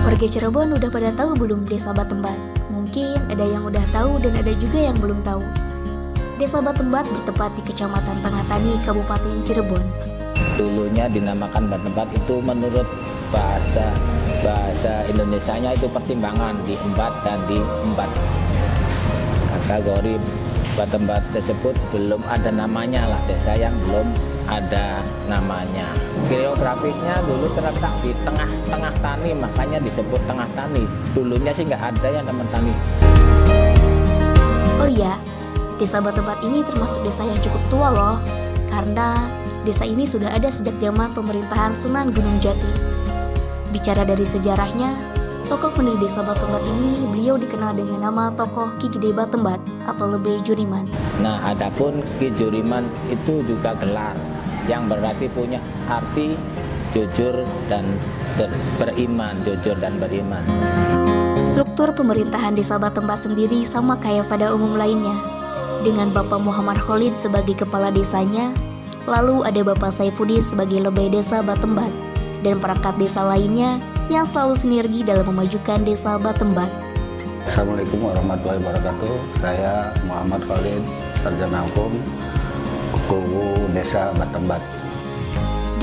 Warga Cirebon udah pada tahu belum Desa Batembat? Mungkin ada yang udah tahu dan ada juga yang belum tahu. Desa Batembat bertempat di Kecamatan Tengah Tani, Kabupaten Cirebon. Dulunya dinamakan Batembat itu menurut bahasa Indonesianya itu pertimbangan di empat dan di empat. Kategori Batembat tersebut belum ada namanya lah, desa yang belum ada namanya. Geografisnya dulu terletak di tengah-tengah tani, makanya disebut Tengah Tani. Dulunya sih nggak ada yang teman tani. Oh iya, Desa Batembat ini termasuk desa yang cukup tua loh, karena desa ini sudah ada sejak zaman pemerintahan Sunan Gunung Jati. Bicara dari sejarahnya, tokoh pendiri Desa Batembat ini beliau dikenal dengan nama tokoh Ki Gede Batembat atau lebih Juriman. Nah, adapun Ki Juriman itu juga gelar yang berarti punya arti jujur dan beriman, jujur dan beriman. Struktur pemerintahan Desa Batembat sendiri sama kayak pada umum lainnya, dengan Bapak Muhammad Khalid sebagai kepala desanya, lalu ada Bapak Saifuddin sebagai lebay Desa Batembat, dan perangkat desa lainnya yang selalu sinergi dalam memajukan Desa Batembat. Assalamualaikum warahmatullahi wabarakatuh. Saya Muhammad Khalid, sarjana hukum, Kubu Desa Batembat.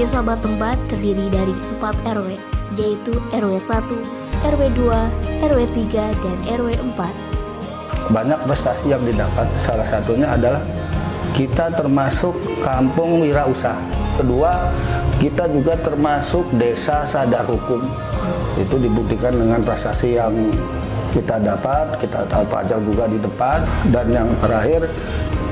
Desa Batembat terdiri dari 4 RW, yaitu RW 1, RW 2, RW 3, dan RW 4. Banyak prestasi yang didapat, salah satunya adalah kita termasuk kampung wirausaha. Kedua, kita juga termasuk desa sadar hukum. Itu dibuktikan dengan prestasi yang kita dapat, kita pajak juga di depan. Dan yang terakhir,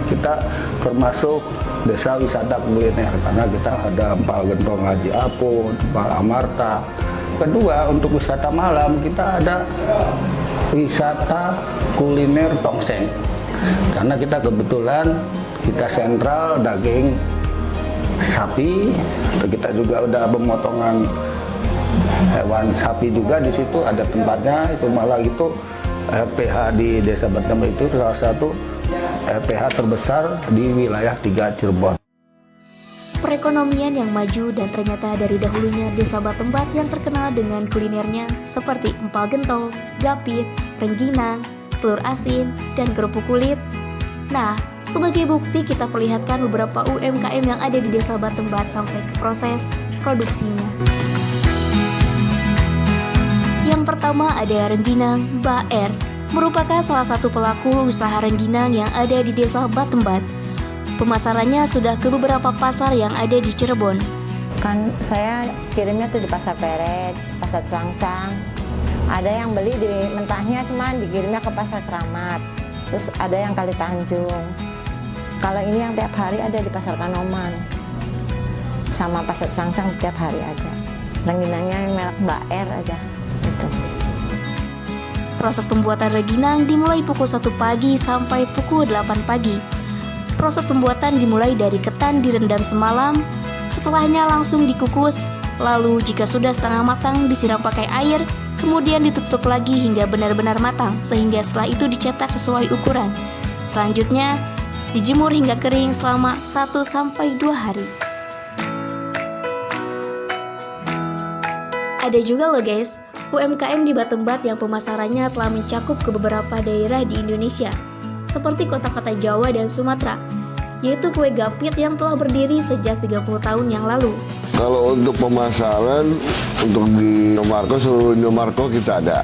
kita termasuk desa wisata kuliner, karena kita ada Empal Gentong Haji Apun, Empal Amarta. Kedua, untuk wisata malam, kita ada wisata kuliner tongseng. Karena kita kebetulan, kita sentral daging sapi, kita juga udah pemotongan hewan sapi juga di situ ada tempatnya. Itu malah itu RPH di Desa Batembat itu salah satu RPH terbesar di wilayah 3 Cirebon. Perekonomian yang maju dan ternyata dari dahulunya Desa Batembat yang terkenal dengan kulinernya seperti empal gentong, gapit, rengginang, telur asin, dan kerupuk kulit. Nah, sebagai bukti kita perlihatkan beberapa UMKM yang ada di Desa Batembat sampai ke proses produksinya. Yang pertama ada rengginang Mbak R, merupakan salah satu pelaku usaha rengginang yang ada di Desa Batembat. Pemasarannya sudah ke beberapa pasar yang ada di Cirebon. Kan saya kirimnya tuh di Pasar Peret, Pasar Celangcang. Ada yang beli di mentahnya, cuman dikirimnya ke Pasar Keramat. Terus ada yang Kali Tanjung. Kalau ini yang tiap hari ada di Pasar Kanoman, sama Pasar Celangcang tiap hari ada. Rengginangnya merek Mbak R aja. Gitu. Proses pembuatan rengginang dimulai pukul 1 pagi sampai pukul 8 pagi. Proses pembuatan dimulai dari ketan direndam semalam, setelahnya langsung dikukus, lalu jika sudah setengah matang disiram pakai air, kemudian ditutup lagi hingga benar-benar matang, sehingga setelah itu dicetak sesuai ukuran. Selanjutnya, dijemur hingga kering selama 1-2 hari. Ada juga loh guys, UMKM di Batembat yang pemasarannya telah mencakup ke beberapa daerah di Indonesia, seperti kota-kota Jawa dan Sumatera, yaitu kue gapit yang telah berdiri sejak 30 tahun yang lalu. Kalau untuk pemasaran, untuk di Indomarko, seluruh Indomarko kita ada.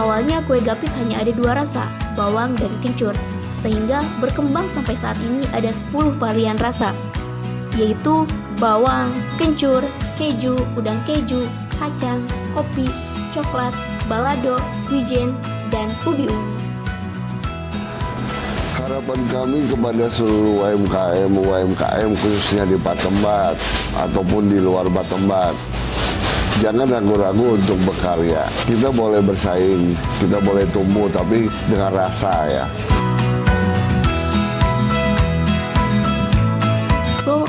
Awalnya kue gapit hanya ada 2 rasa, bawang dan kencur, sehingga berkembang sampai saat ini ada 10 varian rasa, yaitu bawang, kencur, keju, udang keju, kacang, kopi, coklat, balado, wijen, dan ubi ungu. harapan kami kepada seluruh UMKM khususnya di Batembat ataupun di luar Batembat, jangan ragu-ragu untuk berkarya. Kita boleh bersaing, kita boleh tumbuh, tapi dengan rasa ya. So,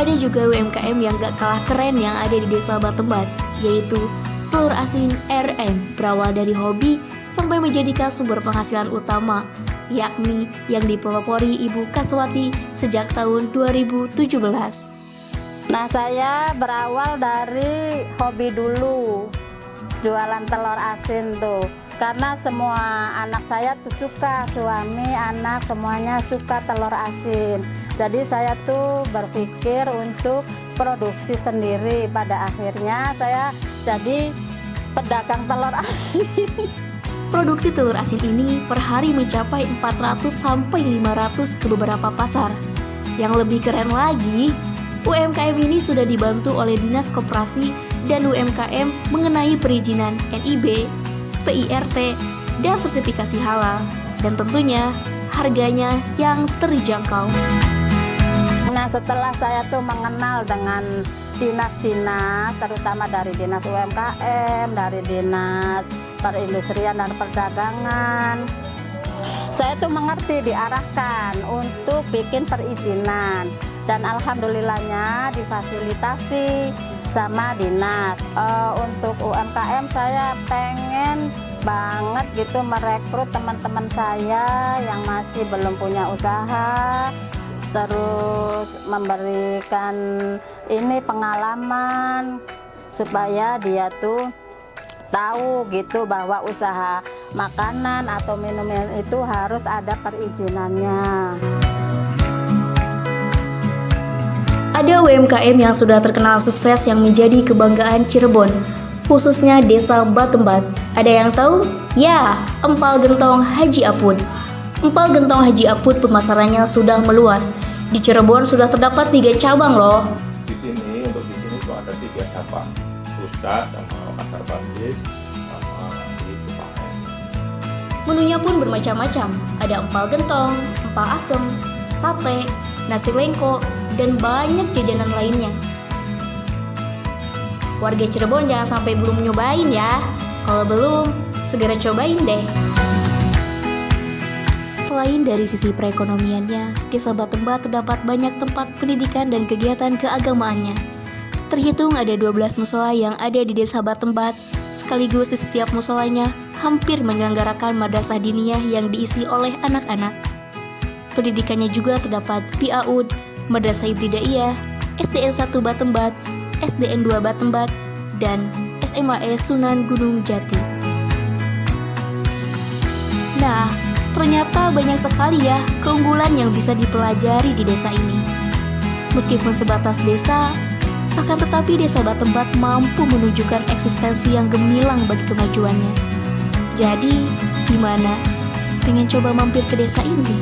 ada juga UMKM yang gak kalah keren yang ada di Desa Batembat, yaitu telur asin RN, berawal dari hobi sampai menjadikan sumber penghasilan utama, yakni yang dipelopori Ibu Kaswati sejak tahun 2017. Nah, saya berawal dari hobi dulu, jualan telur asin tuh. Karena semua anak saya tuh suka, suami, anak, semuanya suka telur asin. Jadi saya tuh berpikir untuk produksi sendiri. Pada akhirnya saya jadi pedagang telur asin. Produksi telur asin ini per hari mencapai 400 sampai 500 ke beberapa pasar. Yang lebih keren lagi, UMKM ini sudah dibantu oleh Dinas Koperasi dan UMKM mengenai perizinan NIB, PIRT, dan sertifikasi halal. Dan tentunya harganya yang terjangkau. Nah, setelah saya tuh mengenal dengan dinas-dinas, terutama dari Dinas UMKM, dari Dinas Perindustrian dan Perdagangan, saya tuh mengerti, diarahkan untuk bikin perizinan. Dan alhamdulillahnya difasilitasi sama dinas. Untuk UMKM saya pengen banget gitu merekrut teman-teman saya yang masih belum punya usaha, terus memberikan ini pengalaman supaya dia tuh tahu gitu bahwa usaha makanan atau minuman itu harus ada perizinannya. Ada UMKM yang sudah terkenal sukses yang menjadi kebanggaan Cirebon, khususnya Desa Batembat. Ada yang tahu? Ya, empal gentong Haji Apud. Empal gentong Haji Apud pemasarannya sudah meluas. Di Cirebon sudah terdapat 3 cabang loh. Di sini itu ada 3 cabang, pusat sama pasar Bandit sama di Cipahen. Menunya pun bermacam-macam. Ada empal gentong, empal asem, sate, nasi lengko, dan banyak jajanan lainnya. Warga Cirebon jangan sampai belum nyobain ya. Kalau belum, segera cobain deh. Selain dari sisi perekonomiannya, Desa Batembat terdapat banyak tempat pendidikan dan kegiatan keagamaannya. Terhitung ada 12 musola yang ada di Desa Batembat, sekaligus di setiap musolanya hampir menyelenggarakan madrasah diniyah yang diisi oleh anak-anak. Pendidikannya juga terdapat PAUD, Madrasah Ibtidaiyah, SDN 1 Batembat, SDN 2 Batembat, dan SMAE Sunan Gunung Jati. Nah, ternyata banyak sekali ya keunggulan yang bisa dipelajari di desa ini. Meskipun sebatas desa, akan tetapi Desa Batembat mampu menunjukkan eksistensi yang gemilang bagi kemajuannya. Jadi, gimana? Pengen coba mampir ke desa ini?